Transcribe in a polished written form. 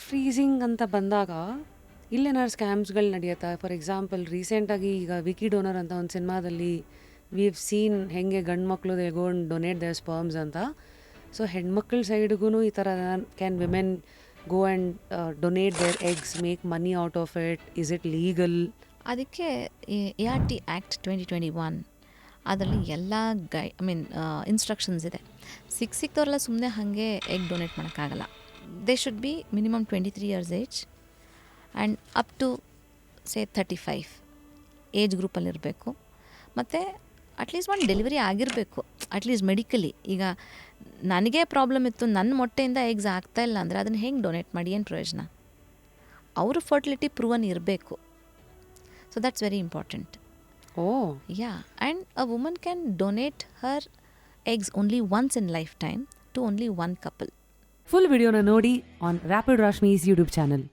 Freezing ಅಂತ ಬಂದಾಗ ಇಲ್ಲೇನಾದ್ರು ಸ್ಕ್ಯಾಮ್ಸ್ಗಳು ನಡೆಯುತ್ತಾ? ಫಾರ್ ಎಕ್ಸಾಂಪಲ್ ರೀಸೆಂಟಾಗಿ ಈಗ ವಿಕಿ ಡೋನರ್ ಅಂತ ಒಂದು ಸಿನಿಮಾದಲ್ಲಿ ವಿ ಹ್ಯಾವ್ ಸೀನ್ ಹೆಂಗೆ ಗಂಡು ಮಕ್ಕಳು they go and donate their sperms ಅಂತ. ಸೊ ಹೆಣ್ಮಕ್ಳ ಸೈಡ್ಗೂ ಈ ಥರ can women go and donate their eggs, make money out of it? Is it legal? ಅದಕ್ಕೆ ART ಆ್ಯಕ್ಟ್ 2021 ಅದರಲ್ಲಿ ಎಲ್ಲ ಇನ್ಸ್ಟ್ರಕ್ಷನ್ಸ್ ಇದೆ. ಸಿಕ್ತವ್ರೆಲ್ಲ ಸುಮ್ಮನೆ ಹಾಗೆ ಎಗ್ ಡೊನೇಟ್ ಮಾಡೋಕ್ಕಾಗಲ್ಲ. They should be minimum 23 years age and up to say 35 age ಗ್ರೂಪಲ್ಲಿರಬೇಕು. ಮತ್ತು ಅಟ್ಲೀಸ್ಟ್ ಒಂದು ಡೆಲಿವರಿ ಆಗಿರಬೇಕು, ಅಟ್ಲೀಸ್ಟ್ ಮೆಡಿಕಲಿ. ಈಗ ನನಗೆ ಪ್ರಾಬ್ಲಮ್ ಇತ್ತು, ನನ್ನ ಮೊಟ್ಟೆಯಿಂದ ಎಗ್ಸ್ ಆಗ್ತಾಯಿಲ್ಲ ಅಂದರೆ ಅದನ್ನು ಹೆಂಗೆ ಡೊನೇಟ್ ಮಾಡಿ ಏನು ಪ್ರಯೋಜನ? ಅವ್ರ ಫರ್ಟಿಲಿಟಿ ಪ್ರೂವನ್ ಇರಬೇಕು. So that's very important. Oh, Yeah, and a woman can donate her eggs only once in lifetime to only one couple. Full ವಿಡಿಯೋನ ನೋಡಿ ಆನ್ ರ್ಯಾಪಿಡ್ ರಾಶ್ಮೀಸ್ ಯೂಟ್ಯೂಬ್ ಚಾನಲ್.